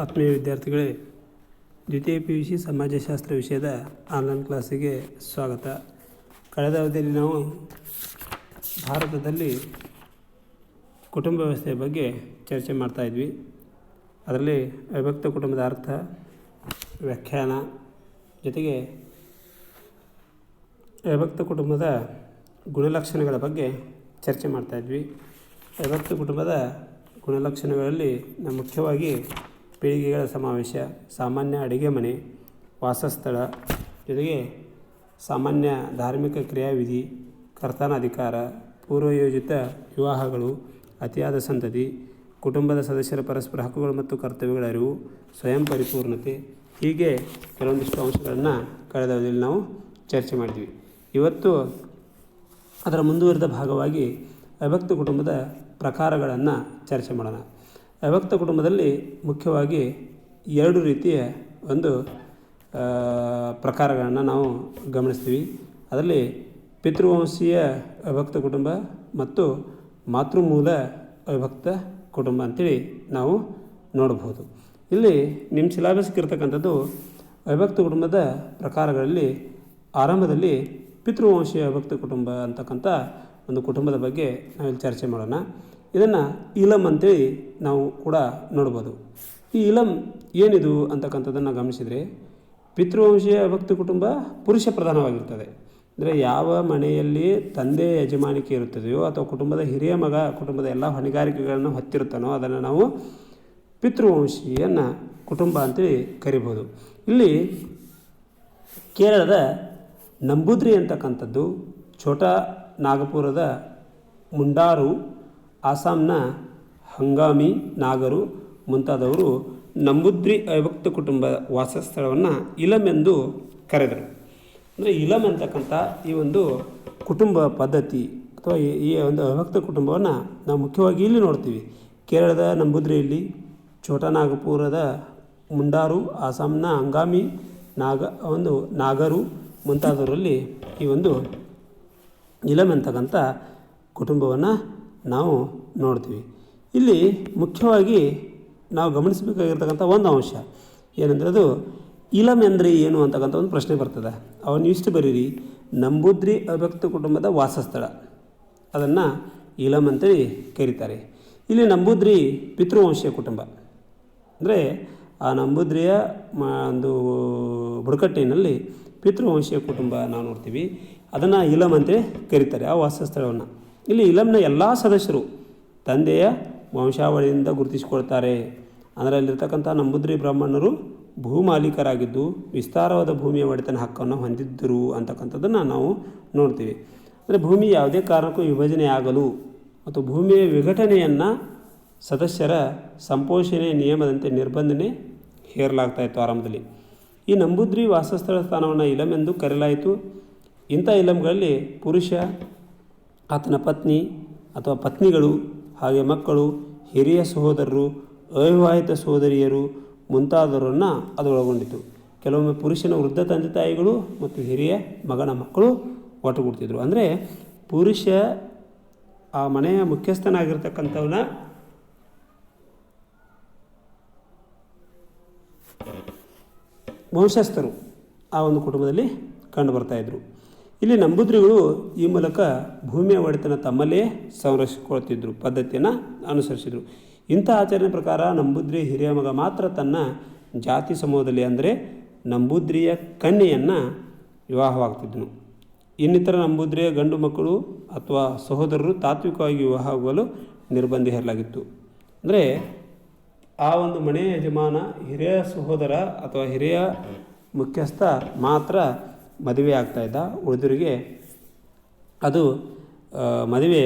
ಆತ್ಮೀಯ ವಿದ್ಯಾರ್ಥಿಗಳೇ, ದ್ವಿತೀಯ PUC ಸಮಾಜಶಾಸ್ತ್ರ ವಿಷಯದ ಆನ್ಲೈನ್ ಕ್ಲಾಸಿಗೆ ಸ್ವಾಗತ. ಕಳೆದ ಅವಧಿಯಲ್ಲಿ ನಾವು ಭಾರತದಲ್ಲಿ ಕುಟುಂಬ ವ್ಯವಸ್ಥೆಯ ಬಗ್ಗೆ ಚರ್ಚೆ ಮಾಡ್ತಾಯಿದ್ವಿ. ಅದರಲ್ಲಿ ಅವಿಭಕ್ತ ಕುಟುಂಬದ ಅರ್ಥ, ವ್ಯಾಖ್ಯಾನ, ಜೊತೆಗೆ ಅವಿಭಕ್ತ ಕುಟುಂಬದ ಗುಣಲಕ್ಷಣಗಳ ಬಗ್ಗೆ ಚರ್ಚೆ ಮಾಡ್ತಾಯಿದ್ವಿ. ಅವಿಭಕ್ತ ಕುಟುಂಬದ ಗುಣಲಕ್ಷಣಗಳಲ್ಲಿ ನಾವು ಮುಖ್ಯವಾಗಿ ಪೀಳಿಗೆಗಳ ಸಮಾವೇಶ, ಸಾಮಾನ್ಯ ಅಡಿಗೆ ಮನೆ, ವಾಸಸ್ಥಳ, ಜೊತೆಗೆ ಸಾಮಾನ್ಯ ಧಾರ್ಮಿಕ ಕ್ರಿಯಾವಿಧಿ, ಕರ್ತನಾಧಿಕಾರ, ಪೂರ್ವಯೋಜಿತ ವಿವಾಹಗಳು, ಅತಿಯಾದ ಸಂತತಿ, ಕುಟುಂಬದ ಸದಸ್ಯರ ಪರಸ್ಪರ ಹಕ್ಕುಗಳು ಮತ್ತು ಕರ್ತವ್ಯಗಳ ಅರಿವು, ಸ್ವಯಂ ಪರಿಪೂರ್ಣತೆ, ಹೀಗೆ ಕೆಲವೊಂದಿಷ್ಟು ಅಂಶಗಳನ್ನು ಕಳೆದ ಅವಧಿಯಲ್ಲಿ ನಾವು ಚರ್ಚೆ ಮಾಡಿದ್ವಿ. ಇವತ್ತು ಅದರ ಮುಂದುವರಿದ ಭಾಗವಾಗಿ ಅವಿಭಕ್ತ ಕುಟುಂಬದ ಪ್ರಕಾರಗಳನ್ನು ಚರ್ಚೆ ಮಾಡೋಣ. ಅವಿಭಕ್ತ ಕುಟುಂಬದಲ್ಲಿ ಮುಖ್ಯವಾಗಿ ಎರಡು ರೀತಿಯ ಒಂದು ಪ್ರಕಾರಗಳನ್ನು ನಾವು ಗಮನಿಸ್ತೀವಿ. ಅದರಲ್ಲಿ ಪಿತೃವಂಶೀಯ ಅವಿಭಕ್ತ ಕುಟುಂಬ ಮತ್ತು ಮಾತೃಮೂಲ ಅವಿಭಕ್ತ ಕುಟುಂಬ ಅಂತೇಳಿ ನಾವು ನೋಡಬಹುದು. ಇಲ್ಲಿ ನಿಮ್ಮ ಸಿಲೆಬಸ್ಗೆ ಇರ್ತಕ್ಕಂಥದ್ದು ಅವಿಭಕ್ತ ಕುಟುಂಬದ ಪ್ರಕಾರಗಳಲ್ಲಿ ಆರಂಭದಲ್ಲಿ ಪಿತೃವಂಶೀಯ ಅವಿಭಕ್ತ ಕುಟುಂಬ ಅಂತಕ್ಕಂಥ ಒಂದು ಕುಟುಂಬದ ಬಗ್ಗೆ ನಾವಿಲ್ಲಿ ಚರ್ಚೆ ಮಾಡೋಣ. ಇದನ್ನು ಇಲಮ್ ಅಂತೇಳಿ ನಾವು ಕೂಡ ನೋಡ್ಬೋದು. ಈ ಇಲಮ್ ಏನಿದು ಅಂತಕ್ಕಂಥದ್ದನ್ನು ಗಮನಿಸಿದರೆ, ಪಿತೃವಂಶೀಯ ಅವಿಭಕ್ತ ಕುಟುಂಬ ಪುರುಷ ಪ್ರಧಾನವಾಗಿರ್ತದೆ. ಅಂದರೆ ಯಾವ ಮನೆಯಲ್ಲಿ ತಂದೆ ಯಜಮಾನಿಕೆ ಇರುತ್ತದೆಯೋ ಅಥವಾ ಕುಟುಂಬದ ಹಿರಿಯ ಮಗ ಕುಟುಂಬದ ಎಲ್ಲ ಹೊಣೆಗಾರಿಕೆಗಳನ್ನು ಹೊತ್ತಿರ್ತಾನೋ ಅದನ್ನು ನಾವು ಪಿತೃವಂಶೀಯನ ಕುಟುಂಬ ಅಂತೇಳಿ ಕರಿಬೋದು. ಇಲ್ಲಿ ಕೇರಳದ ನಂಬೂದ್ರಿ ಅಂತಕ್ಕಂಥದ್ದು, ಛೋಟಾ ನಾಗಪುರದ ಮುಂಡಾರು, ಆಸಾಂನ ಹಂಗಾಮಿ ನಾಗರು ಮುಂತಾದವರು ನಂಬೂದ್ರಿ ಅವಿಭಕ್ತ ಕುಟುಂಬ ವಾಸಸ್ಥಳವನ್ನು ಇಲಮ್ ಎಂದು ಕರೆದರು. ಅಂದರೆ ಇಲಮ್ ಅಂತಕ್ಕಂಥ ಈ ಒಂದು ಕುಟುಂಬ ಪದ್ಧತಿ ಅಥವಾ ಈ ಒಂದು ಅವಿಭಕ್ತ ಕುಟುಂಬವನ್ನು ನಾವು ಮುಖ್ಯವಾಗಿ ಇಲ್ಲಿ ನೋಡ್ತೀವಿ. ಕೇರಳದ ನಂಬೂದ್ರಿಯಲ್ಲಿ, ಛೋಟಾ ನಾಗಪುರದ ಮುಂಡಾರು, ಆಸಾಂನ ಹಂಗಾಮಿ ನಾಗರು ಮುಂತಾದವರಲ್ಲಿ ಈ ಒಂದು ಇಲಮ್ ಅಂತಕ್ಕಂಥ ಕುಟುಂಬವನ್ನು ನಾವು ನೋಡ್ತೀವಿ. ಇಲ್ಲಿ ಮುಖ್ಯವಾಗಿ ನಾವು ಗಮನಿಸಬೇಕಾಗಿರ್ತಕ್ಕಂಥ ಒಂದು ಅಂಶ ಏನಂದರೆ, ಅದು ಇಲಮ್ ಅಂದರೆ ಏನು ಅಂತಕ್ಕಂಥ ಒಂದು ಪ್ರಶ್ನೆ ಬರ್ತದೆ. ಅವನು ಇಷ್ಟು ಬರೀರಿ, ನಂಬೂದ್ರಿ ಅವಿಭಕ್ತ ಕುಟುಂಬದ ವಾಸಸ್ಥಳ, ಅದನ್ನು ಇಲಮ್ ಅಂತೇಳಿ ಕರೀತಾರೆ. ಇಲ್ಲಿ ನಂಬೂದ್ರಿ ಪಿತೃವಂಶೀಯ ಕುಟುಂಬ. ಅಂದರೆ ಆ ನಂಬೂದ್ರಿಯ ಒಂದು ಬುಡಕಟ್ಟಿನಲ್ಲಿ ಪಿತೃವಂಶೀಯ ಕುಟುಂಬ ನಾವು ನೋಡ್ತೀವಿ. ಅದನ್ನು ಇಲಮ್ ಅಂತೇಳಿ ಕರೀತಾರೆ ಆ ವಾಸಸ್ಥಳವನ್ನು. ಇಲ್ಲಿ ಇಲಮ್ನ ಎಲ್ಲ ಸದಸ್ಯರು ತಂದೆಯ ವಂಶಾವಳಿಯಿಂದ ಗುರುತಿಸಿಕೊಳ್ತಾರೆ. ಅದರಲ್ಲಿರ್ತಕ್ಕಂಥ ನಂಬೂದ್ರಿ ಬ್ರಾಹ್ಮಣರು ಭೂಮಾಲೀಕರಾಗಿದ್ದು ವಿಸ್ತಾರವಾದ ಭೂಮಿಯ ಒಡೆತನ ಹಕ್ಕನ್ನು ಹೊಂದಿದ್ದರು ಅಂತಕ್ಕಂಥದ್ದನ್ನು ನಾವು ನೋಡ್ತೀವಿ. ಅಂದರೆ ಭೂಮಿ ಯಾವುದೇ ಕಾರಣಕ್ಕೂ ವಿಭಜನೆ ಆಗಲು ಮತ್ತು ಭೂಮಿಯ ವಿಘಟನೆಯನ್ನು ಸದಸ್ಯರ ಸಂಪೋಷಣೆ ನಿಯಮದಂತೆ ನಿರ್ಬಂಧನೆ ಹೇರಲಾಗ್ತಾಯಿತ್ತು ಆರಂಭದಲ್ಲಿ. ಈ ನಂಬೂದ್ರಿ ವಾಸಸ್ಥಳ ಸ್ಥಾನವನ್ನು ಇಲಮ್ ಎಂದು ಕರೆಯಲಾಯಿತು. ಇಂಥ ಇಲಮ್ಗಳಲ್ಲಿ ಪುರುಷ, ಆತನ ಪತ್ನಿ ಅಥವಾ ಪತ್ನಿಗಳು, ಹಾಗೆ ಮಕ್ಕಳು, ಹಿರಿಯ ಸಹೋದರರು, ಅವಿವಾಹಿತ ಸಹೋದರಿಯರು ಮುಂತಾದವರನ್ನು ಅದು ಒಳಗೊಂಡಿತು. ಕೆಲವೊಮ್ಮೆ ಪುರುಷನ ವೃದ್ಧ ತಂದೆ ತಾಯಿಗಳು ಮತ್ತು ಹಿರಿಯ ಮಗನ ಮಕ್ಕಳು ಒಟ್ಟುಗೂಡ್ತಿದ್ರು. ಅಂದರೆ ಪುರುಷ ಆ ಮನೆಯ ಮುಖ್ಯಸ್ಥನಾಗಿರ್ತಕ್ಕಂಥವನ ವಂಶಸ್ಥರು ಆ ಒಂದು ಕುಟುಂಬದಲ್ಲಿ ಕಂಡು ಬರ್ತಾಯಿದ್ರು. ಇಲ್ಲಿ ನಂಬೂದ್ರಿಗಳು ಈ ಮೂಲಕ ಭೂಮಿಯ ಒಡೆತನ ತಮ್ಮಲ್ಲೇ ಸಂರಕ್ಷಿಸಿಕೊಳ್ತಿದ್ರು ಪದ್ಧತಿಯನ್ನು ಅನುಸರಿಸಿದರು. ಇಂಥ ಆಚರಣೆ ಪ್ರಕಾರ ನಂಬೂದ್ರಿ ಹಿರಿಯ ಮಗ ಮಾತ್ರ ತನ್ನ ಜಾತಿ ಸಮೂಹದಲ್ಲಿ, ಅಂದರೆ ನಂಬೂದ್ರಿಯ ಕನ್ಯೆಯನ್ನು ವಿವಾಹವಾಗ್ತಿದ್ದನು. ಇನ್ನಿತರ ನಂಬೂದ್ರಿಯ ಗಂಡು ಮಕ್ಕಳು ಅಥವಾ ಸಹೋದರರು ತಾತ್ವಿಕವಾಗಿ ವಿವಾಹವಾಗಲು ನಿರ್ಬಂಧ ಹೇರಲಾಗಿತ್ತು. ಅಂದರೆ ಆ ಒಂದು ಮನೆಯ ಯಜಮಾನ ಹಿರಿಯ ಸಹೋದರ ಅಥವಾ ಹಿರಿಯ ಮುಖ್ಯಸ್ಥ ಮಾತ್ರ ಮದುವೆ ಆಗ್ತಾಯಿದ್ದ. ಉಳಿದವರಿಗೆ ಅದು ಮದುವೆ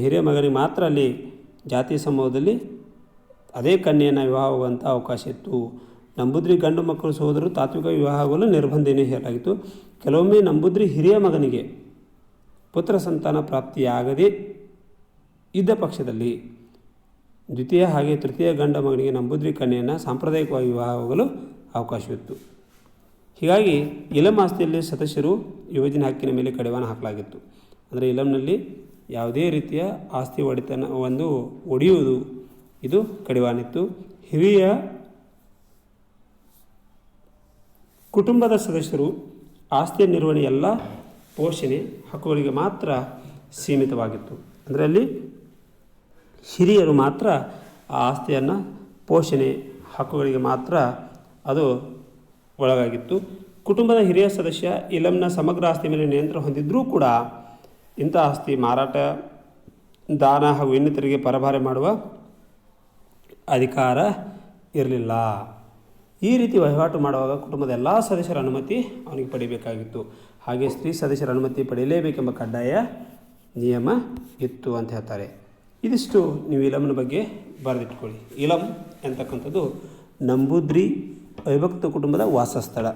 ಹಿರಿಯ ಮಗನಿಗೆ ಮಾತ್ರ ಅಲ್ಲಿ ಜಾತಿ ಸಮೂಹದಲ್ಲಿ ಅದೇ ಕನ್ಯೆಯನ್ನು ವಿವಾಹವಾಗುವಂಥ ಅವಕಾಶ ಇತ್ತು. ನಂಬೂದ್ರಿ ಗಂಡು ಮಕ್ಕಳು ಸಹೋದರರು ತಾತ್ವಿಕ ವಿವಾಹ ಆಗಲು ನಿರ್ಬಂಧನೆ ಹೇರಲಾಗಿತ್ತು. ಕೆಲವೊಮ್ಮೆ ನಂಬೂದ್ರಿ ಹಿರಿಯ ಮಗನಿಗೆ ಪುತ್ರ ಸಂತಾನ ಪ್ರಾಪ್ತಿಯಾಗದೇ ಇದ್ದ ಪಕ್ಷದಲ್ಲಿ ದ್ವಿತೀಯ ಹಾಗೆ ತೃತೀಯ ಗಂಡ ಮಗನಿಗೆ ನಂಬೂದ್ರಿ ಕನ್ಯೆಯನ್ನು ಸಾಂಪ್ರದಾಯಿಕವಾಗಿ ವಿವಾಹವಾಗಲು ಅವಕಾಶವಿತ್ತು. ಹೀಗಾಗಿ ಇಲಮ್ ಆಸ್ತಿಯಲ್ಲಿ ಸದಸ್ಯರು ವಿಭಜನೆ ಹಕ್ಕಿನ ಮೇಲೆ ಕಡಿವಾಣ ಹಾಕಲಾಗಿತ್ತು. ಅಂದರೆ ಇಲಮ್ನಲ್ಲಿ ಯಾವುದೇ ರೀತಿಯ ಆಸ್ತಿ ಒಡೆಯುವುದು ಇದು ಕಡಿವಾಣಿತ್ತು. ಹಿರಿಯ ಕುಟುಂಬದ ಸದಸ್ಯರು ಆಸ್ತಿಯ ನಿರ್ವಹಣೆ ಎಲ್ಲ ಪೋಷಣೆ ಹಕ್ಕುಗಳಿಗೆ ಮಾತ್ರ ಸೀಮಿತವಾಗಿತ್ತು. ಅಂದರೆ ಅಲ್ಲಿ ಹಿರಿಯರು ಮಾತ್ರ ಆ ಆಸ್ತಿಯನ್ನು ಪೋಷಣೆ ಹಕ್ಕುಗಳಿಗೆ ಮಾತ್ರ ಅದು ಒಳಗಾಗಿತ್ತು. ಕುಟುಂಬದ ಹಿರಿಯ ಸದಸ್ಯ ಇಲಂನ ಸಮಗ್ರ ಆಸ್ತಿ ಮೇಲೆ ನಿಯಂತ್ರಣ ಹೊಂದಿದ್ದರೂ ಕೂಡ ಇಂಥ ಆಸ್ತಿ ಮಾರಾಟ, ದಾನ ಹಾಗೂ ಇನ್ನಿತರಿಗೆ ಪರಭಾರೆ ಮಾಡುವ ಅಧಿಕಾರ ಇರಲಿಲ್ಲ. ಈ ರೀತಿ ವಹಿವಾಟು ಮಾಡುವಾಗ ಕುಟುಂಬದ ಎಲ್ಲ ಸದಸ್ಯರ ಅನುಮತಿ ಅವನಿಗೆ ಪಡಿಬೇಕಾಗಿತ್ತು. ಹಾಗೆ ಸ್ತ್ರೀ ಸದಸ್ಯರ ಅನುಮತಿ ಪಡೆಯಲೇಬೇಕೆಂಬ ಕಡ್ಡಾಯ ನಿಯಮ ಇತ್ತು ಅಂತ ಹೇಳ್ತಾರೆ. ಇದಿಷ್ಟು ನೀವು ಇಲಂನ ಬಗ್ಗೆ ಬರೆದಿಟ್ಕೊಳ್ಳಿ. ಇಲಂ ಎಂತಕ್ಕಂಥದ್ದು ನಂಬೂದ್ರಿ ಅವಿಭಕ್ತ ಕುಟುಂಬದ ವಾಸಸ್ಥಳ.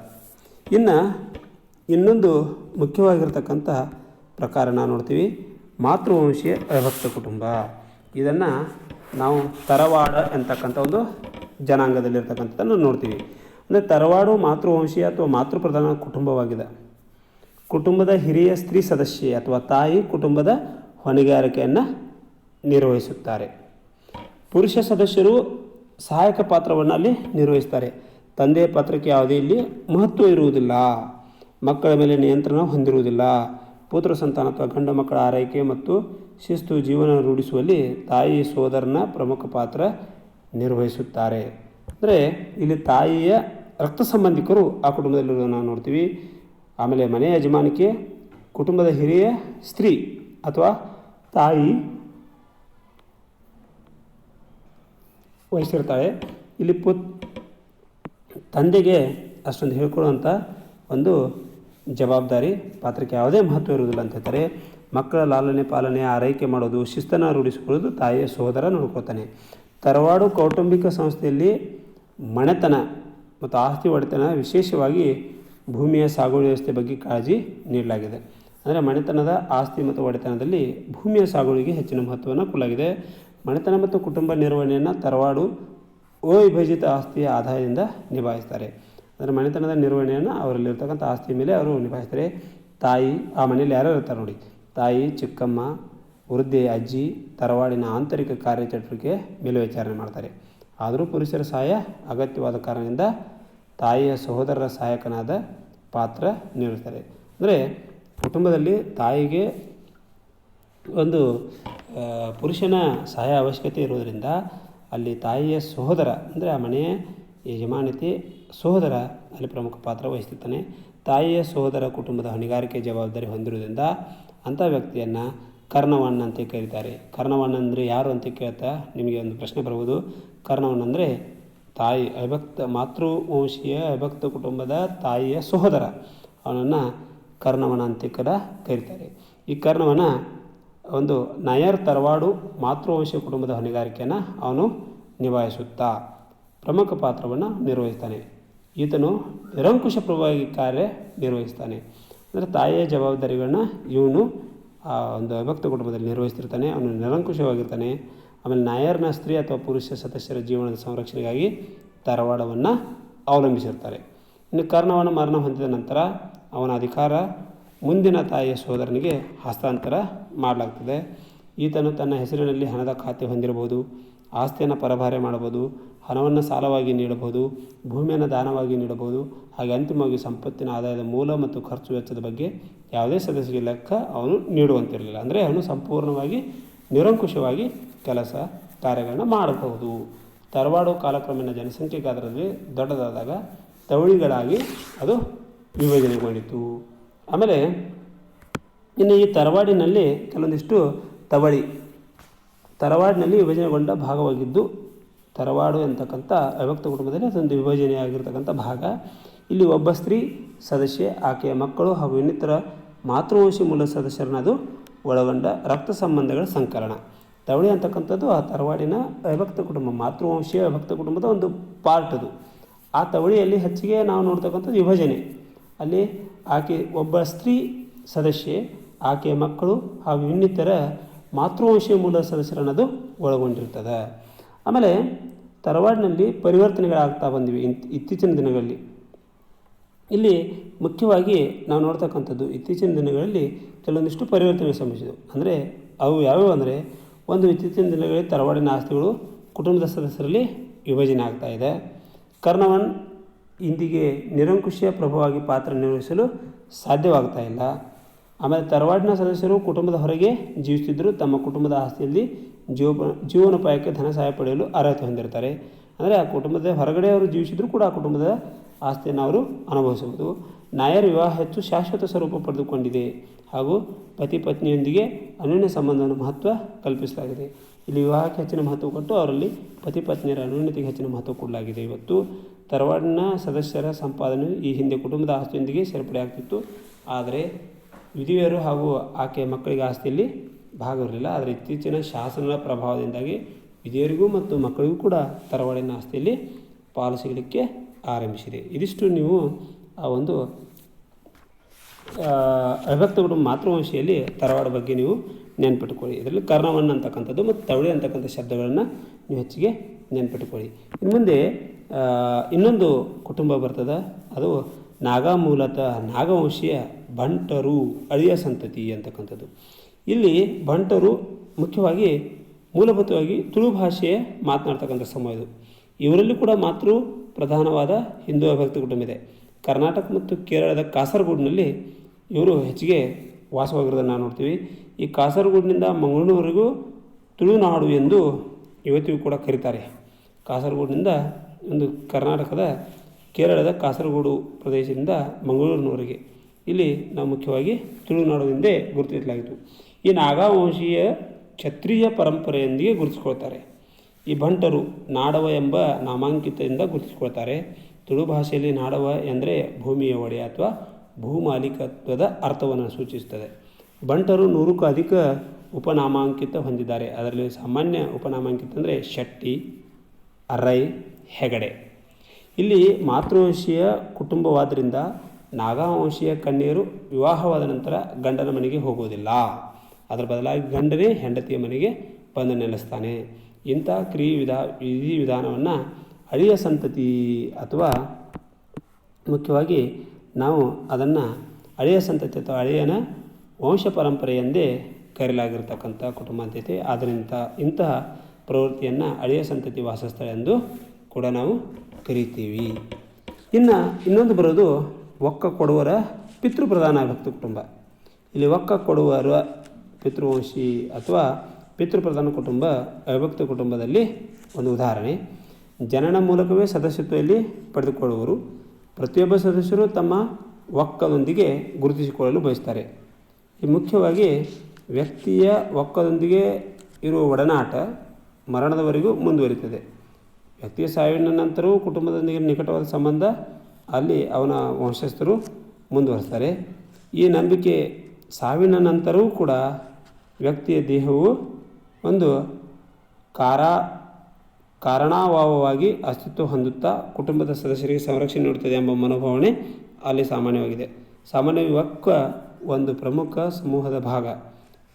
ಇನ್ನು ಇನ್ನೊಂದು ಮುಖ್ಯವಾಗಿರ್ತಕ್ಕಂಥ ಪ್ರಕಾರ ನಾವು ನೋಡ್ತೀವಿ, ಮಾತೃವಂಶೀಯ ಅವಿಭಕ್ತ ಕುಟುಂಬ. ಇದನ್ನು ನಾವು ತರವಾಡ ಎಂತಕ್ಕಂಥ ಒಂದು ಜನಾಂಗದಲ್ಲಿರ್ತಕ್ಕಂಥದ್ದನ್ನು ನೋಡ್ತೀವಿ. ಅಂದರೆ ತರವಾಡು ಮಾತೃವಂಶೀಯ ಅಥವಾ ಮಾತೃಪ್ರಧಾನ ಕುಟುಂಬವಾಗಿದೆ. ಕುಟುಂಬದ ಹಿರಿಯ ಸ್ತ್ರೀ ಸದಸ್ಯೆ ಅಥವಾ ತಾಯಿ ಕುಟುಂಬದ ಹೊಣೆಗಾರಿಕೆಯನ್ನು ನಿರ್ವಹಿಸುತ್ತಾರೆ. ಪುರುಷ ಸದಸ್ಯರು ಸಹಾಯಕ ಪಾತ್ರವನ್ನು ಅಲ್ಲಿ ನಿರ್ವಹಿಸ್ತಾರೆ. ತಂದೆಯ ಪಾತ್ರಕ್ಕೆ ಯಾವುದೇ ಇಲ್ಲಿ ಮಹತ್ವ ಇರುವುದಿಲ್ಲ. ಮಕ್ಕಳ ಮೇಲೆ ನಿಯಂತ್ರಣ ಹೊಂದಿರುವುದಿಲ್ಲ. ಪುತ್ರ ಸಂತಾನ ಅಥವಾ ಗಂಡು ಮಕ್ಕಳ ಆರೈಕೆ ಮತ್ತು ಶಿಸ್ತು ಜೀವನ ರೂಢಿಸುವಲ್ಲಿ ತಾಯಿ ಸೋದರನ ಪ್ರಮುಖ ಪಾತ್ರ ನಿರ್ವಹಿಸುತ್ತಾರೆ. ಅಂದರೆ ಇಲ್ಲಿ ತಾಯಿಯ ರಕ್ತ ಸಂಬಂಧಿಕರು ಆ ಕುಟುಂಬದಲ್ಲಿರೋದನ್ನು ನಾವು ನೋಡ್ತೀವಿ. ಆಮೇಲೆ ಮನೆಯ ಯಜಮಾನಿಕೆ ಕುಟುಂಬದ ಹಿರಿಯ ಸ್ತ್ರೀ ಅಥವಾ ತಾಯಿ ವಹಿಸಿರ್ತಾಳೆ. ಇಲ್ಲಿ ತಂದೆಗೆ ಅಷ್ಟೊಂದು ಹೇಳ್ಕೊಳ್ಳುವಂಥ ಒಂದು ಜವಾಬ್ದಾರಿ ಪಾತ್ರಕ್ಕೆ ಯಾವುದೇ ಮಹತ್ವ ಇರುವುದಿಲ್ಲ ಅಂತ ಹೇಳ್ತಾರೆ. ಮಕ್ಕಳ ಲಾಲನೆ ಪಾಲನೆ ಆರೈಕೆ ಮಾಡೋದು, ಶಿಸ್ತನ್ನು ರೂಢಿಸಿಕೊಳ್ಳೋದು ತಾಯಿಯ ಸಹೋದರ ನೋಡ್ಕೊಳ್ತಾನೆ. ತರವಾಡು ಕೌಟುಂಬಿಕ ಸಂಸ್ಥೆಯಲ್ಲಿ ಮನೆತನ ಮತ್ತು ಆಸ್ತಿ ಒಡೆತನ, ವಿಶೇಷವಾಗಿ ಭೂಮಿಯ ಸಾಗುವಳಿ ವ್ಯವಸ್ಥೆ ಬಗ್ಗೆ ಕಾಳಜಿ ನೀಡಲಾಗಿದೆ. ಅಂದರೆ ಮನೆತನದ ಆಸ್ತಿ ಮತ್ತು ಒಡೆತನದಲ್ಲಿ ಭೂಮಿಯ ಸಾಗುವಳಿಗೆ ಹೆಚ್ಚಿನ ಮಹತ್ವವನ್ನು ಕೊಡಲಾಗಿದೆ. ಮನೆತನ ಮತ್ತು ಕುಟುಂಬ ನಿರ್ವಹಣೆಯನ್ನು ತರವಾಡು ಅವಿಭಜಿತ ಆಸ್ತಿಯ ಆದಾಯದಿಂದ ನಿಭಾಯಿಸ್ತಾರೆ. ಅಂದರೆ ಮನೆತನದ ನಿರ್ವಹಣೆಯನ್ನು ಅವರಲ್ಲಿರ್ತಕ್ಕಂಥ ಆಸ್ತಿ ಮೇಲೆ ಅವರು ನಿಭಾಯಿಸ್ತಾರೆ. ತಾಯಿ, ಆ ಮನೆಯಲ್ಲಿ ಯಾರು ಇರ್ತಾರೆ ನೋಡಿ, ತಾಯಿ, ಚಿಕ್ಕಮ್ಮ, ವೃದ್ಧೆ, ಅಜ್ಜಿ ತರವಾಡಿನ ಆಂತರಿಕ ಕಾರ್ಯಚಟುವಟಿಕೆ ಮೇಲ್ವಿಚಾರಣೆ ಮಾಡ್ತಾರೆ. ಆದರೂ ಪುರುಷರ ಸಹಾಯ ಅಗತ್ಯವಾದ ಕಾರಣದಿಂದ ತಾಯಿಯ ಸಹೋದರರ ಸಹಾಯಕನಾದ ಪಾತ್ರ ನೀಡುತ್ತಾರೆ. ಅಂದರೆ ಕುಟುಂಬದಲ್ಲಿ ತಾಯಿಗೆ ಒಂದು ಪುರುಷನ ಸಹಾಯ ಅವಶ್ಯಕತೆ ಇರುವುದರಿಂದ ಅಲ್ಲಿ ತಾಯಿಯ ಸಹೋದರ ಅಂದರೆ ಆ ಮನೆಯ ಯಜಮಾನತೆ ಸಹೋದರ ಅಲ್ಲಿ ಪ್ರಮುಖ ಪಾತ್ರ ವಹಿಸುತ್ತಾನೆ. ತಾಯಿಯ ಸಹೋದರ ಕುಟುಂಬದ ಹೊಣೆಗಾರಿಕೆ ಜವಾಬ್ದಾರಿ ಹೊಂದಿರುವುದರಿಂದ ಅಂಥ ವ್ಯಕ್ತಿಯನ್ನು ಕರ್ಣವನ್ ಅಂತ ಕರೀತಾರೆ. ಕರ್ಣವನ್ ಅಂದರೆ ಯಾರು ಅಂತ ಕೇಳ್ತಾ ನಿಮಗೆ ಒಂದು ಪ್ರಶ್ನೆ ಬರ್ಬೋದು. ಕರ್ಣವನ್ ಅಂದರೆ ತಾಯಿ ಅವಿಭಕ್ತ ಮಾತೃವಂಶೀಯ ಅವಿಭಕ್ತ ಕುಟುಂಬದ ತಾಯಿಯ ಸಹೋದರ, ಅವನನ್ನು ಕರ್ಣವನ ಅಂತ ಕರೀತಾರೆ. ಈ ಕರ್ಣವನ ಒಂದು ನಾಯರ್ ತರವಾಡು ಮಾತೃವಂಶೀಯ ಕುಟುಂಬದ ಹೊಣೆಗಾರಿಕೆಯನ್ನು ಅವನು ನಿಭಾಯಿಸುತ್ತಾ ಪ್ರಮುಖ ಪಾತ್ರವನ್ನು ನಿರ್ವಹಿಸ್ತಾನೆ. ಈತನು ನಿರಂಕುಶಪ್ರಭವಾಗಿ ಕಾರ್ಯ ನಿರ್ವಹಿಸ್ತಾನೆ. ಅಂದರೆ ತಾಯಿಯ ಜವಾಬ್ದಾರಿಗಳನ್ನ ಇವನು ಆ ಒಂದು ಅವಿಭಕ್ತ ಕುಟುಂಬದಲ್ಲಿ ನಿರ್ವಹಿಸ್ತಿರ್ತಾನೆ. ಅವನು ನಿರಂಕುಶವಾಗಿರ್ತಾನೆ. ಆಮೇಲೆ ನಾಯರ್ನ ಸ್ತ್ರೀ ಅಥವಾ ಪುರುಷ ಸದಸ್ಯರ ಜೀವನದ ಸಂರಕ್ಷಣೆಗಾಗಿ ತರವಾಡವನ್ನು ಅವಲಂಬಿಸಿರ್ತಾರೆ. ಇನ್ನು ಕರ್ಣವನ ಮರಣ ಹೊಂದಿದ ನಂತರ ಅವನ ಅಧಿಕಾರ ಮುಂದಿನ ತಾಯಿಯ ಸೋದರನಿಗೆ ಹಸ್ತಾಂತರ ಮಾಡಲಾಗ್ತದೆ. ಈತನು ತನ್ನ ಹೆಸರಿನಲ್ಲಿ ಹಣದ ಖಾತೆ ಹೊಂದಿರಬಹುದು, ಆಸ್ತಿಯನ್ನು ಪರಭಾರೆ ಮಾಡಬಹುದು, ಹಣವನ್ನು ಸಾಲವಾಗಿ ನೀಡಬಹುದು, ಭೂಮಿಯನ್ನು ದಾನವಾಗಿ ನೀಡಬಹುದು. ಹಾಗೆ ಅಂತಿಮವಾಗಿ ಸಂಪತ್ತಿನ ಆದಾಯದ ಮೂಲ ಮತ್ತು ಖರ್ಚು ವೆಚ್ಚದ ಬಗ್ಗೆ ಯಾವುದೇ ಸದಸ್ಯರಿಗೆ ಲೆಕ್ಕ ಅವನು ನೀಡುವಂತಿರಲಿಲ್ಲ. ಅಂದರೆ ಅವನು ಸಂಪೂರ್ಣವಾಗಿ ನಿರಂಕುಶವಾಗಿ ಕೆಲಸ ಕಾರ್ಯಗಳನ್ನು ಮಾಡಬಹುದು. ತರವಾಡು ಕಾಲಕ್ರಮೇಣ ಜನಸಂಖ್ಯೆ ಗಾತ್ರದಲ್ಲಿ ದೊಡ್ಡದಾದಾಗ ತವಳಿಗಳಾಗಿ ಅದು ವಿಭಜನೆಗೊಂಡಿತು. ಆಮೇಲೆ ಇನ್ನು ಈ ತರವಾಡಿನಲ್ಲಿ ಕೆಲವೊಂದಿಷ್ಟು ತರವಾಡಿನಲ್ಲಿ ವಿಭಜನೆಗೊಂಡ ಭಾಗವಾಗಿದ್ದು, ತರವಾಡು ಅಂತಕ್ಕಂಥ ಅವಿಭಕ್ತ ಕುಟುಂಬದಲ್ಲಿ ಅದೊಂದು ವಿಭಜನೆಯಾಗಿರ್ತಕ್ಕಂಥ ಭಾಗ. ಇಲ್ಲಿ ಒಬ್ಬ ಸ್ತ್ರೀ ಸದಸ್ಯೆ, ಆಕೆಯ ಮಕ್ಕಳು ಹಾಗೂ ಇನ್ನಿತರ ಮಾತೃವಂಶಿ ಮೂಲ ಸದಸ್ಯರನ್ನ ಅದು ಒಳಗೊಂಡ ರಕ್ತ ಸಂಬಂಧಗಳ ಸಂಕಲನ. ತವಳಿ ಅಂತಕ್ಕಂಥದ್ದು ಆ ತರವಾಡಿನ ಅವಿಭಕ್ತ ಕುಟುಂಬ, ಮಾತೃವಂಶೀಯ ಅವಿಭಕ್ತ ಕುಟುಂಬದ ಒಂದು ಪಾರ್ಟ್ ಅದು. ಆ ತವಳಿಯಲ್ಲಿ ಹೆಚ್ಚಿಗೆ ನಾವು ನೋಡ್ತಕ್ಕಂಥದ್ದು ವಿಭಜನೆ. ಅಲ್ಲಿ ಆಕೆ ಒಬ್ಬ ಸ್ತ್ರೀ ಸದಸ್ಯೆ, ಆಕೆಯ ಮಕ್ಕಳು ಹಾಗೂ ಇನ್ನಿತರ ಮಾತೃವಂಶೀಯ ಮೂಲ ಸದಸ್ಯರನ್ನದು ಒಳಗೊಂಡಿರ್ತದೆ. ಆಮೇಲೆ ತರವಾಡಿನಲ್ಲಿ ಪರಿವರ್ತನೆಗಳಾಗ್ತಾ ಬಂದಿವೆ ಇತ್ತೀಚಿನ ದಿನಗಳಲ್ಲಿ. ಇಲ್ಲಿ ಮುಖ್ಯವಾಗಿ ನಾವು ನೋಡ್ತಕ್ಕಂಥದ್ದು ಇತ್ತೀಚಿನ ದಿನಗಳಲ್ಲಿ ಕೆಲವೊಂದಿಷ್ಟು ಪರಿವರ್ತನೆ ಸಂಭವಿಸಿದವು. ಅಂದರೆ ಅವು ಯಾವ್ಯಾವು ಅಂದರೆ, ಒಂದು ಇತ್ತೀಚಿನ ದಿನಗಳಲ್ಲಿ ತರವಾಡಿನ ಆಸ್ತಿಗಳು ಕುಟುಂಬದ ಸದಸ್ಯರಲ್ಲಿ ವಿಭಜನೆ ಆಗ್ತಾಯಿದೆ. ಕರ್ಣವನ್ ಇಂದಿಗೆ ನಿರಂಕುಶ ಪ್ರಭುವಾಗಿ ಪಾತ್ರ ನಿರ್ವಹಿಸಲು ಸಾಧ್ಯವಾಗ್ತಾ ಇಲ್ಲ. ಆಮೇಲೆ ತರವಾಡಿನ ಸದಸ್ಯರು ಕುಟುಂಬದ ಹೊರಗೆ ಜೀವಿಸುತ್ತಿದ್ದರೂ ತಮ್ಮ ಕುಟುಂಬದ ಆಸ್ತಿಯಲ್ಲಿ ಜೀವನೋಪಾಯಕ್ಕೆ ಧನ ಸಹಾಯ ಪಡೆಯಲು ಅರ್ಹತೆ ಹೊಂದಿರ್ತಾರೆ. ಅಂದರೆ ಆ ಕುಟುಂಬದ ಹೊರಗಡೆ ಅವರು ಜೀವಿಸಿದರೂ ಕೂಡ ಆ ಕುಟುಂಬದ ಆಸ್ತಿಯನ್ನು ಅವರು ಅನುಭವಿಸಬಹುದು. ನಾಯರ್ ವಿವಾಹ ಹೆಚ್ಚು ಶಾಶ್ವತ ಸ್ವರೂಪ ಪಡೆದುಕೊಂಡಿದೆ ಹಾಗೂ ಪತಿ ಪತ್ನಿಯೊಂದಿಗೆ ಅನ್ಯೋನ್ಯ ಸಂಬಂಧವನ್ನು ಮಹತ್ವ ಕಲ್ಪಿಸಲಾಗಿದೆ. ಇಲ್ಲಿ ವಿವಾಹಕ್ಕೆ ಹೆಚ್ಚಿನ ಮಹತ್ವ ಕೊಟ್ಟು ಅವರಲ್ಲಿ ಪತಿ ಪತ್ನಿಯರ ಅನ್ಯೋನ್ಯತೆಗೆ ಹೆಚ್ಚಿನ ಮಹತ್ವ ಕೊಡಲಾಗಿದೆ. ಇವತ್ತು ತರವಾಡಿನ ಸದಸ್ಯರ ಸಂಪಾದನೆ ಈ ಹಿಂದೆ ಕುಟುಂಬದ ಆಸ್ತಿಯೊಂದಿಗೆ ಸೇರ್ಪಡೆಯಾಗ್ತಿತ್ತು. ಆದರೆ ವಿಧವೆಯರು ಹಾಗೂ ಆಕೆಯ ಮಕ್ಕಳಿಗೆ ಆಸ್ತಿಯಲ್ಲಿ ಭಾಗವಿರಲಿಲ್ಲ. ಆದರೆ ಇತ್ತೀಚಿನ ಶಾಸನದ ಪ್ರಭಾವದಿಂದಾಗಿ ವಿಧವೆಯರಿಗೂ ಮತ್ತು ಮಕ್ಕಳಿಗೂ ಕೂಡ ತರವಾಡಿನ ಆಸ್ತಿಯಲ್ಲಿ ಪಾಲು ಸಿಗಲಿಕ್ಕೆ ಆರಂಭಿಸಿದೆ. ಇದಿಷ್ಟು ನೀವು ಆ ಒಂದು ಅವಿಭಕ್ತ ಕುಟುಂಬ ಮಾತೃವಂಶೆಯಲ್ಲಿ ತರವಾಡ ಬಗ್ಗೆ ನೀವು ನೆನ್ಪಿಟ್ಕೊಳ್ಳಿ. ಇದರಲ್ಲಿ ಕರ್ಣವನ್ನ ಅಂತಕ್ಕಂಥದ್ದು ಮತ್ತು ತವಳಿ ಅಂತಕ್ಕಂಥ ಶಬ್ದಗಳನ್ನು ನೀವು ಹೆಚ್ಚಿಗೆ ನೆನ್ಪಿಟ್ಕೊಳ್ಳಿ. ಇನ್ನು ಮುಂದೆ ಇನ್ನೊಂದು ಕುಟುಂಬ ಬರ್ತದೆ, ಅದು ನಾಗಾ ಮೂಲತಃ ನಾಗವಂಶೀಯ ಬಂಟರು ಅಳಿಯ ಸಂತತಿ ಅಂತಕ್ಕಂಥದ್ದು. ಇಲ್ಲಿ ಬಂಟರು ಮುಖ್ಯವಾಗಿ ಮೂಲಭೂತವಾಗಿ ತುಳು ಭಾಷೆ ಮಾತನಾಡ್ತಕ್ಕಂಥ ಸಮಯ ಇದು. ಇವರಲ್ಲಿ ಕೂಡ ಮಾತೃ ಪ್ರಧಾನವಾದ ಹಿಂದೂ ಅವಿಭಕ್ತ ಕುಟುಂಬ ಇದೆ. ಕರ್ನಾಟಕ ಮತ್ತು ಕೇರಳದ ಕಾಸರಗೋಡಿನಲ್ಲಿ ಇವರು ಹೆಚ್ಚಿಗೆ ವಾಸವಾಗಿರೋದನ್ನು ನಾವು ನೋಡ್ತೀವಿ. ಈ ಕಾಸರಗೋಡಿನಿಂದ ಮಂಗಳೂರಿನವರೆಗೂ ತುಳುನಾಡು ಎಂದು ಇವತ್ತಿಗೂ ಕೂಡ ಕರೀತಾರೆ. ಕಾಸರಗೋಡಿನಿಂದ ಒಂದು ಕರ್ನಾಟಕದ ಕೇರಳದ ಕಾಸರಗೋಡು ಪ್ರದೇಶದಿಂದ ಮಂಗಳೂರಿನವರೆಗೆ ಇಲ್ಲಿ ನಾವು ಮುಖ್ಯವಾಗಿ ತುಳುನಾಡು ಎಂದೇ ಗುರುತಿಸಲಾಗಿತ್ತು. ಈ ನಾಗಾವಂಶೀಯ ಕ್ಷತ್ರಿಯ ಪರಂಪರೆಯೊಂದಿಗೆ ಗುರುತಿಸ್ಕೊಳ್ತಾರೆ. ಈ ಬಂಟರು ನಾಡವ ಎಂಬ ನಾಮಾಂಕಿತದಿಂದ ಗುರುತಿಸಿಕೊಳ್ತಾರೆ. ತುಳು ಭಾಷೆಯಲ್ಲಿ ನಾಡವ ಎಂದರೆ ಭೂಮಿಯ ಒಡೆಯ ಅಥವಾ ಭೂಮಾಲೀಕತ್ವದ ಅರ್ಥವನ್ನು ಸೂಚಿಸುತ್ತದೆ. ಬಂಟರು 100ಕ್ಕೂ ಅಧಿಕ ಉಪನಾಮಾಂಕಿತ ಹೊಂದಿದ್ದಾರೆ. ಅದರಲ್ಲಿ ಸಾಮಾನ್ಯ ಉಪನಾಮಾಂಕಿತ ಅಂದರೆ ಶೆಟ್ಟಿ, ಅರೈ, ಹೆಗಡೆ. ಇಲ್ಲಿ ಮಾತೃವಂಶೀಯ ಕುಟುಂಬವಾದ್ದರಿಂದ ನಾಗಾವಂಶೀಯ ಕನ್ಯೆಯರು ವಿವಾಹವಾದ ನಂತರ ಗಂಡನ ಮನೆಗೆ ಹೋಗುವುದಿಲ್ಲ. ಅದರ ಬದಲಾಗಿ ಗಂಡನೇ ಹೆಂಡತಿಯ ಮನೆಗೆ ಬಂದು ನೆಲೆಸ್ತಾನೆ. ಇಂಥ ವಿಧಿ ವಿಧಾನವನ್ನು ಅಳಿಯ ಸಂತತಿ ಅಥವಾ ಮುಖ್ಯವಾಗಿ ನಾವು ಅದನ್ನು ಅಳಿಯ ಸಂತತಿ ಅಥವಾ ಅಳಿಯನ ವಂಶ ಪರಂಪರೆ ಎಂದೇ ಕರೆಯಲಾಗಿರ್ತಕ್ಕಂಥ ಕುಟುಂಬ ಅಂತೈತೆ. ಆದ್ದರಿಂದ ಇಂತಹ ಪ್ರವೃತ್ತಿಯನ್ನು ಅಳಿಯ ಸಂತತಿ ವಾಸಸ್ಥಳ ಎಂದು ಕೂಡ ನಾವು ಕರಿತೀವಿ. ಇನ್ನು ಇನ್ನೊಂದು ಬರೋದು ಒಕ್ಕ ಕೊಡುವರ ಪಿತೃಪ್ರಧಾನ ಅವಿಭಕ್ತ ಕುಟುಂಬ. ಇಲ್ಲಿ ಒಕ್ಕ ಕೊಡುವರ ಪಿತೃವಂಶಿ ಅಥವಾ ಪಿತೃಪ್ರಧಾನ ಕುಟುಂಬ ಅವಿಭಕ್ತ ಕುಟುಂಬದಲ್ಲಿ ಒಂದು ಉದಾಹರಣೆ. ಜನನ ಮೂಲಕವೇ ಸದಸ್ಯತ್ವದಲ್ಲಿ ಪಡೆದುಕೊಳ್ಳುವರು. ಪ್ರತಿಯೊಬ್ಬ ಸದಸ್ಯರು ತಮ್ಮ ಒಕ್ಕದೊಂದಿಗೆ ಗುರುತಿಸಿಕೊಳ್ಳಲು ಬಯಸ್ತಾರೆ. ಈ ಮುಖ್ಯವಾಗಿ ವ್ಯಕ್ತಿಯ ಒಕ್ಕದೊಂದಿಗೆ ಇರುವ ಒಡನಾಟ ಮರಣದವರೆಗೂ ಮುಂದುವರಿತದೆ. ವ್ಯಕ್ತಿಯ ಸಾವಿನ ನಂತರವೂ ಕುಟುಂಬದೊಂದಿಗೆ ನಿಕಟವಾದ ಸಂಬಂಧ ಅಲ್ಲಿ ಅವನ ವಂಶಸ್ಥರು ಮುಂದುವರಿಸ್ತಾರೆ. ಈ ನಂಬಿಕೆ ಸಾವಿನ ನಂತರವೂ ಕೂಡ ವ್ಯಕ್ತಿಯ ದೇಹವು ಒಂದು ಕಾರಣಾಭಾವವಾಗಿ ಅಸ್ತಿತ್ವ ಹೊಂದುತ್ತಾ ಕುಟುಂಬದ ಸದಸ್ಯರಿಗೆ ಸಂರಕ್ಷಣೆ ನೀಡುತ್ತದೆ ಎಂಬ ಮನೋಭಾವನೆ ಅಲ್ಲಿ ಸಾಮಾನ್ಯವಾಗಿದೆ. ಸಾಮಾನ್ಯವಾಗಿ ಒಕ್ಕ ಒಂದು ಪ್ರಮುಖ ಸಮೂಹದ ಭಾಗ.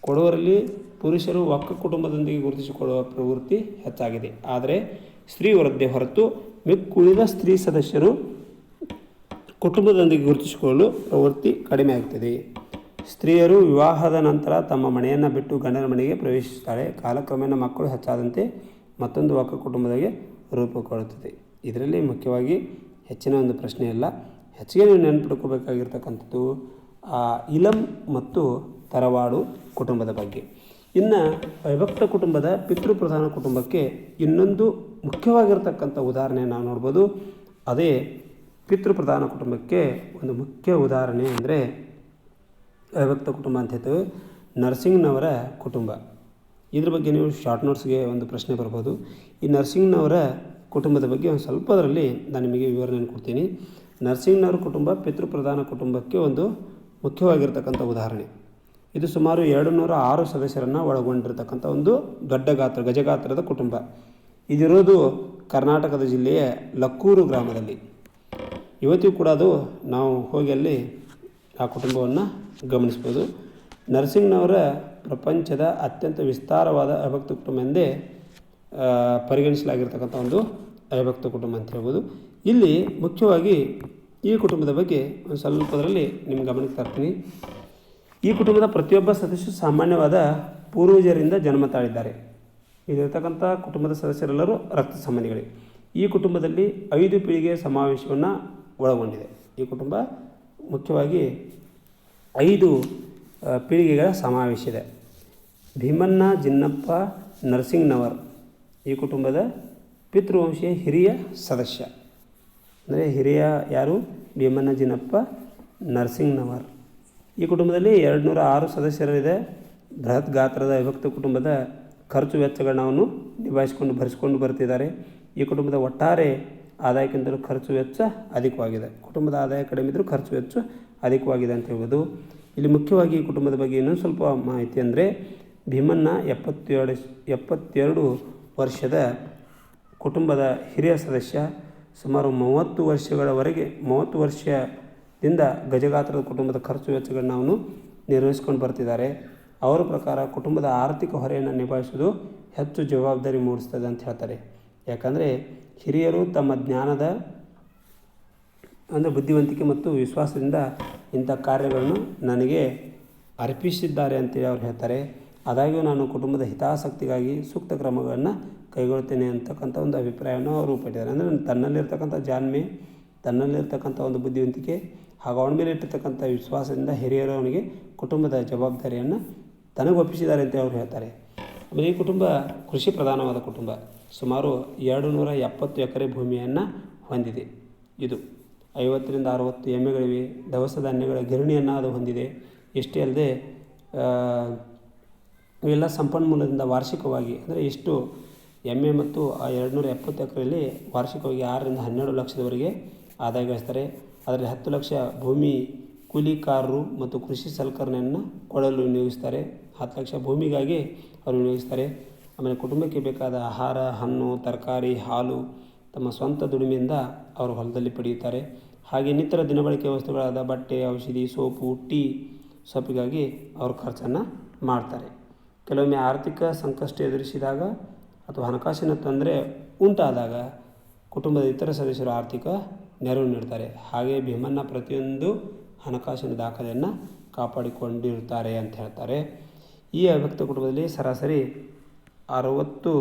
ಕೊಡುವರಲ್ಲಿ ಪುರುಷರು ಒಕ್ಕ ಕುಟುಂಬದೊಂದಿಗೆ ಗುರುತಿಸಿಕೊಳ್ಳುವ ಪ್ರವೃತ್ತಿ ಹೆಚ್ಚಾಗಿದೆ. ಆದರೆ ಸ್ತ್ರೀ ವೃದ್ಧೆ ಹೊರತು ಮಿಕ್ಕುಳಿದ ಸ್ತ್ರೀ ಸದಸ್ಯರು ಕುಟುಂಬದೊಂದಿಗೆ ಗುರುತಿಸಿಕೊಳ್ಳಲು ಪ್ರವೃತ್ತಿ ಕಡಿಮೆ ಆಗುತ್ತದೆ. ಸ್ತ್ರೀಯರು ವಿವಾಹದ ನಂತರ ತಮ್ಮ ಮನೆಯನ್ನು ಬಿಟ್ಟು ಗಂಡನ ಮನೆಗೆ ಪ್ರವೇಶಿಸುತ್ತಾಳೆ. ಕಾಲಕ್ರಮೇಣ ಮಕ್ಕಳು ಹೆಚ್ಚಾದಂತೆ ಮತ್ತೊಂದು ಒಕ್ಕ ಕುಟುಂಬದಾಗೆ ರೂಪುಗೊಳ್ಳುತ್ತದೆ. ಇದರಲ್ಲಿ ಮುಖ್ಯವಾಗಿ ಹೆಚ್ಚಿನ ಒಂದು ಪ್ರಶ್ನೆ ಇಲ್ಲ. ಹೆಚ್ಚಿಗೆ ನೀವು ನೆನಪಿಟ್ಕೋಬೇಕಾಗಿರ್ತಕ್ಕಂಥದ್ದು ಇಲಂ ಮತ್ತು ತರವಾಡು ಕುಟುಂಬದ ಬಗ್ಗೆ. ಇನ್ನು ಅವಿಭಕ್ತ ಕುಟುಂಬದ ಪಿತೃಪ್ರಧಾನ ಕುಟುಂಬಕ್ಕೆ ಇನ್ನೊಂದು ಮುಖ್ಯವಾಗಿರ್ತಕ್ಕಂಥ ಉದಾಹರಣೆ ನಾವು ನೋಡ್ಬೋದು. ಅದೇ ಪಿತೃಪ್ರಧಾನ ಕುಟುಂಬಕ್ಕೆ ಒಂದು ಮುಖ್ಯ ಉದಾಹರಣೆ ಅಂದರೆ ಅವಿಭಕ್ತ ಕುಟುಂಬ ಅಂತ ಹೇಳ್ತೇವೆ. ನರಸಿಂಗ್ನವರ ಕುಟುಂಬ. ಇದ್ರ ಬಗ್ಗೆ ನೀವು ಶಾರ್ಟ್ ನೋಟ್ಸ್ಗೆ ಒಂದು ಪ್ರಶ್ನೆ ಬರ್ಬೋದು. ಈ ನರಸಿಂಗ್ನವರ ಕುಟುಂಬದ ಬಗ್ಗೆ ಒಂದು ಸ್ವಲ್ಪದರಲ್ಲಿ ನಾನು ನಿಮಗೆ ವಿವರಣೆಯನ್ನು ಕೊಡ್ತೀನಿ. ನರಸಿಂಗ್ನವರ ಕುಟುಂಬ ಪಿತೃಪ್ರಧಾನ ಕುಟುಂಬಕ್ಕೆ ಒಂದು ಮುಖ್ಯವಾಗಿರ್ತಕ್ಕಂಥ ಉದಾಹರಣೆ. ಇದು ಸುಮಾರು 206 ಸದಸ್ಯರನ್ನು ಒಳಗೊಂಡಿರ್ತಕ್ಕಂಥ ಒಂದು ದೊಡ್ಡ ಗಜಗಾತ್ರದ ಕುಟುಂಬ. ಇದಿರೋದು ಕರ್ನಾಟಕದ ಜಿಲ್ಲೆಯ ಲಕ್ಕೂರು ಗ್ರಾಮದಲ್ಲಿ. ಇವತ್ತಿಗೂ ಕೂಡ ಅದು ನಾವು ಹೋಗಿ ಅಲ್ಲಿ ಆ ಕುಟುಂಬವನ್ನು ಗಮನಿಸ್ಬೋದು. ನರಸಿಂಗ್ನವರ ಪ್ರಪಂಚದ ಅತ್ಯಂತ ವಿಸ್ತಾರವಾದ ಅವಿಭಕ್ತ ಕುಟುಂಬ ಎಂದೇ ಪರಿಗಣಿಸಲಾಗಿರ್ತಕ್ಕಂಥ ಒಂದು ಅವಿಭಕ್ತ ಕುಟುಂಬ ಅಂತ ಹೇಳ್ಬೋದು. ಇಲ್ಲಿ ಮುಖ್ಯವಾಗಿ ಈ ಕುಟುಂಬದ ಬಗ್ಗೆ ಒಂದು ಸ್ವಲ್ಪದರಲ್ಲಿ ನಿಮ್ಮ ಗಮನಕ್ಕೆ ತರ್ತೀನಿ. ಈ ಕುಟುಂಬದ ಪ್ರತಿಯೊಬ್ಬ ಸದಸ್ಯರು ಸಾಮಾನ್ಯವಾದ ಪೂರ್ವಜರಿಂದ ಜನ್ಮ ತಾಳಿದ್ದಾರೆ. ಇದಿರ್ತಕ್ಕಂಥ ಕುಟುಂಬದ ಸದಸ್ಯರೆಲ್ಲರೂ ರಕ್ತ ಸಂಬಂಧಿಗಳೇ. ಈ ಕುಟುಂಬದಲ್ಲಿ 5 ಪೀಳಿಗೆಯ ಸಮಾವೇಶವನ್ನು ಒಳಗೊಂಡಿದೆ. ಈ ಕುಟುಂಬ ಮುಖ್ಯವಾಗಿ 5 ಪೀಳಿಗೆಗಳ ಸಮಾವೇಶ ಇದೆ. ಭೀಮಣ್ಣ ಜಿನ್ನಪ್ಪ ನರಸಿಂಗ್ನವರ್ ಈ ಕುಟುಂಬದ ಪಿತೃವಂಶೀಯ ಹಿರಿಯ ಸದಸ್ಯ. ಅಂದರೆ ಹಿರಿಯ ಯಾರು? ಭೀಮಣ್ಣ ಜಿನ್ನಪ್ಪ ನರಸಿಂಗ್ನವರ್. ಈ ಕುಟುಂಬದಲ್ಲಿ 206 ಸದಸ್ಯರಿದೆ. ಬೃಹತ್ ಗಾತ್ರದ ವಿಭಕ್ತ ಕುಟುಂಬದ ಖರ್ಚು ವೆಚ್ಚಗಳನ್ನ ಭರಿಸಿಕೊಂಡು ಬರ್ತಿದ್ದಾರೆ. ಈ ಕುಟುಂಬದ ಒಟ್ಟಾರೆ ಆದಾಯಕ್ಕಿಂತಲೂ ಖರ್ಚು ವೆಚ್ಚ ಅಧಿಕವಾಗಿದೆ. ಕುಟುಂಬದ ಆದಾಯ ಕಡಿಮೆ ಇದ್ದರೂ ಖರ್ಚು ವೆಚ್ಚ ಅಧಿಕವಾಗಿದೆ ಅಂತ ಹೇಳ್ಬೋದು. ಇಲ್ಲಿ ಮುಖ್ಯವಾಗಿ ಈ ಕುಟುಂಬದ ಬಗ್ಗೆ ಇನ್ನೊಂದು ಸ್ವಲ್ಪ ಮಾಹಿತಿ ಅಂದರೆ, ಭೀಮಣ್ಣ 72 ವರ್ಷದ ಕುಟುಂಬದ ಹಿರಿಯ ಸದಸ್ಯ. ಸುಮಾರು 30 ವರ್ಷದಿಂದ ಗಜಗಾತ್ರದ ಕುಟುಂಬದ ಖರ್ಚು ವೆಚ್ಚಗಳನ್ನ ಅವನು ನಿರ್ವಹಿಸ್ಕೊಂಡು ಬರ್ತಿದ್ದಾರೆ. ಅವರ ಪ್ರಕಾರ ಕುಟುಂಬದ ಆರ್ಥಿಕ ಹೊರೆಯನ್ನು ನಿಭಾಯಿಸುವುದು ಹೆಚ್ಚು ಜವಾಬ್ದಾರಿ ಮೂಡಿಸ್ತದೆ ಅಂತ ಹೇಳ್ತಾರೆ. ಯಾಕಂದರೆ ಹಿರಿಯರು ತಮ್ಮ ಜ್ಞಾನದ ಬುದ್ಧಿವಂತಿಕೆ ಮತ್ತು ವಿಶ್ವಾಸದಿಂದ ಇಂಥ ಕಾರ್ಯಗಳನ್ನು ನನಗೆ ಅರ್ಪಿಸಿದ್ದಾರೆ ಅಂತೇಳಿ ಅವ್ರು ಹೇಳ್ತಾರೆ. ಆದಾಗ್ಯೂ ನಾನು ಕುಟುಂಬದ ಹಿತಾಸಕ್ತಿಗಾಗಿ ಸೂಕ್ತ ಕ್ರಮಗಳನ್ನು ಕೈಗೊಳ್ತೇನೆ ಅಂತಕ್ಕಂಥ ಒಂದು ಅಭಿಪ್ರಾಯವನ್ನು ಅವರು ರೂಪಿಟ್ಟಿದ್ದಾರೆ. ಅಂದರೆ ತನ್ನಲ್ಲಿರ್ತಕ್ಕಂಥ ಜಾಣ್ಮೆ, ತನ್ನಲ್ಲಿರ್ತಕ್ಕಂಥ ಒಂದು ಬುದ್ಧಿವಂತಿಕೆ ಹಾಗೂ ಅವನ ಮೇಲೆ ಇಟ್ಟಿರ್ತಕ್ಕಂಥ ವಿಶ್ವಾಸದಿಂದ ಹಿರಿಯರು ಅವನಿಗೆ ಕುಟುಂಬದ ಜವಾಬ್ದಾರಿಯನ್ನು ತನಗೆ ಒಪ್ಪಿಸಿದ್ದಾರೆ ಅಂತ ಅವರು ಹೇಳ್ತಾರೆ. ಆಮೇಲೆ ಈ ಕುಟುಂಬ ಕೃಷಿ ಪ್ರಧಾನವಾದ ಕುಟುಂಬ. ಸುಮಾರು 270 ಎಕರೆ ಭೂಮಿಯನ್ನು ಹೊಂದಿದೆ. ಇದು 50ರಿಂದ 60 ಎಮ್ಮೆಗಳಿವೆ. ದವಸ ಧಾನ್ಯಗಳ ಗಿರಣಿಯನ್ನು ಅದು ಹೊಂದಿದೆ. ಇಷ್ಟೇ ಅಲ್ಲದೆ ಇವೆಲ್ಲ ಸಂಪನ್ಮೂಲದಿಂದ ವಾರ್ಷಿಕವಾಗಿ ಅಂದರೆ ಎಷ್ಟು ಎಮ್ಮೆ ಮತ್ತು ಆ 270 ಎಕರೆಯಲ್ಲಿ ವಾರ್ಷಿಕವಾಗಿ 6ರಿಂದ 12 ಲಕ್ಷದವರೆಗೆ ಆದಾಯ ಗಳಿಸ್ತಾರೆ. ಅದರಲ್ಲಿ 10 ಲಕ್ಷ ಭೂಮಿ ಕೂಲಿಕಾರರು ಮತ್ತು ಕೃಷಿ ಸಲಕರಣೆಯನ್ನು ಕೊಡಲು ವಿನಿಯೋಗಿಸ್ತಾರೆ. 10 ಲಕ್ಷ ಭೂಮಿಗಾಗಿ ಅವರು ವಿನಿಯೋಗಿಸ್ತಾರೆ. ಆಮೇಲೆ ಕುಟುಂಬಕ್ಕೆ ಬೇಕಾದ ಆಹಾರ, ಹಣ್ಣು, ತರಕಾರಿ, ಹಾಲು ತಮ್ಮ ಸ್ವಂತ ದುಡಿಮೆಯಿಂದ ಅವರು ಹೊಲದಲ್ಲಿ ಪಡೆಯುತ್ತಾರೆ. ಹಾಗೆ ಇನ್ನಿತರ ದಿನಬಳಕೆ ವಸ್ತುಗಳಾದ ಬಟ್ಟೆ, ಔಷಧಿ, ಸೋಪು, ಟೀ, ಸೊಪ್ಪಿಗಾಗಿ ಅವರು ಖರ್ಚನ್ನು ಮಾಡ್ತಾರೆ. ಕೆಲವೊಮ್ಮೆ ಆರ್ಥಿಕ ಸಂಕಷ್ಟ ಎದುರಿಸಿದಾಗ ಅಥವಾ ಹಣಕಾಸಿನ ತೊಂದರೆ ಉಂಟಾದಾಗ ಕುಟುಂಬದ ಇತರ ಸದಸ್ಯರು ಆರ್ಥಿಕ ನೆರವು ನೀಡ್ತಾರೆ. ಹಾಗೆ ಭೀಮಣ್ಣ ಪ್ರತಿಯೊಂದು ಹಣಕಾಸಿನ ದಾಖಲೆಯನ್ನು ಕಾಪಾಡಿಕೊಂಡಿರುತ್ತಾರೆ ಅಂತ ಹೇಳ್ತಾರೆ. ಈ ಅವಿಭಕ್ತ ಕುಟುಂಬದಲ್ಲಿ ಸರಾಸರಿ 1000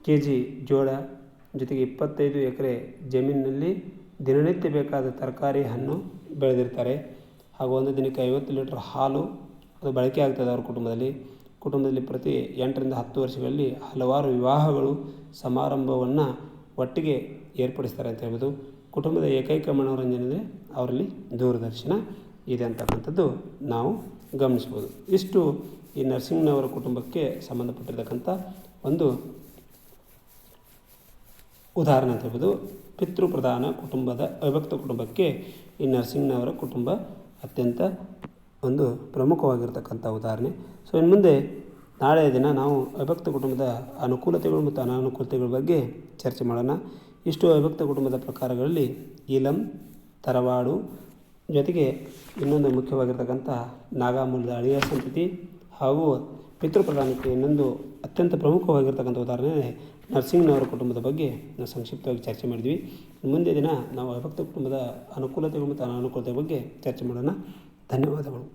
kg ಜೋಳ ಜೊತೆಗೆ 25 ಎಕರೆ ಜಮೀನಿನಲ್ಲಿ ದಿನನಿತ್ಯ ಬೇಕಾದ ತರಕಾರಿ, ಹಣ್ಣು ಬೆಳೆದಿರ್ತಾರೆ. ಹಾಗೂ ಒಂದು ದಿನಕ್ಕೆ 50 ಲೀಟರ್ ಹಾಲು ಅದು ಬಳಕೆ ಆಗ್ತದೆ ಅವ್ರ ಕುಟುಂಬದಲ್ಲಿ ಪ್ರತಿ 8ರಿಂದ 10 ವರ್ಷಗಳಲ್ಲಿ ಹಲವಾರು ವಿವಾಹಗಳು, ಸಮಾರಂಭವನ್ನು ಒಟ್ಟಿಗೆ ಏರ್ಪಡಿಸ್ತಾರೆ ಅಂತ ಹೇಳ್ಬೋದು. ಕುಟುಂಬದ ಏಕೈಕ ಮನೋರಂಜನೆ ಅಂದರೆ ಅವರಲ್ಲಿ ದೂರದರ್ಶನ ಇದೆ ಅಂತಕ್ಕಂಥದ್ದು ನಾವು ಗಮನಿಸ್ಬೋದು. ಇಷ್ಟು ಈ ನರಸಿಂಗ್ನವರ ಕುಟುಂಬಕ್ಕೆ ಸಂಬಂಧಪಟ್ಟಿರ್ತಕ್ಕಂಥ ಒಂದು ಉದಾಹರಣೆ ಅಂತ ಹೇಳ್ಬೋದು. ಪಿತೃಪ್ರಧಾನ ಕುಟುಂಬದ ಅವಿಭಕ್ತ ಕುಟುಂಬಕ್ಕೆ ಈ ನರಸಿಂಗ್ನವರ ಕುಟುಂಬ ಅತ್ಯಂತ ಒಂದು ಪ್ರಮುಖವಾಗಿರ್ತಕ್ಕಂಥ ಉದಾಹರಣೆ. ಸೊ ಇನ್ನು ಮುಂದೆ ನಾಳೆಯ ದಿನ ನಾವು ಅವಿಭಕ್ತ ಕುಟುಂಬದ ಅನುಕೂಲತೆಗಳು ಮತ್ತು ಅನಾನುಕೂಲತೆಗಳ ಬಗ್ಗೆ ಚರ್ಚೆ ಮಾಡೋಣ. ಇಷ್ಟು ಅವಿಭಕ್ತ ಕುಟುಂಬದ ಪ್ರಕಾರಗಳಲ್ಲಿ ಈಲಂ, ತರವಾಡು ಜೊತೆಗೆ ಇನ್ನೊಂದು ಮುಖ್ಯವಾಗಿರ್ತಕ್ಕಂಥ ನಾಗಾಮೂಲದ ಅಳಿಯ ಸಂತತಿ ಹಾಗೂ ಪಿತೃಪ್ರಧಾನಕ್ಕೆ ಇನ್ನೊಂದು ಅತ್ಯಂತ ಪ್ರಮುಖವಾಗಿರ್ತಕ್ಕಂಥ ಉದಾಹರಣೆ ನರಸಿಂಗ್ನವರ ಕುಟುಂಬದ ಬಗ್ಗೆ ನಾವು ಸಂಕ್ಷಿಪ್ತವಾಗಿ ಚರ್ಚೆ ಮಾಡಿದ್ವಿ. ಮುಂದಿನ ದಿನ ನಾವು ಅವಿಭಕ್ತ ಕುಟುಂಬದ ಅನುಕೂಲತೆಗಳು ಮತ್ತು ಅನಾನುಕೂಲತೆ ಬಗ್ಗೆ ಚರ್ಚೆ ಮಾಡೋಣ. ಧನ್ಯವಾದಗಳು.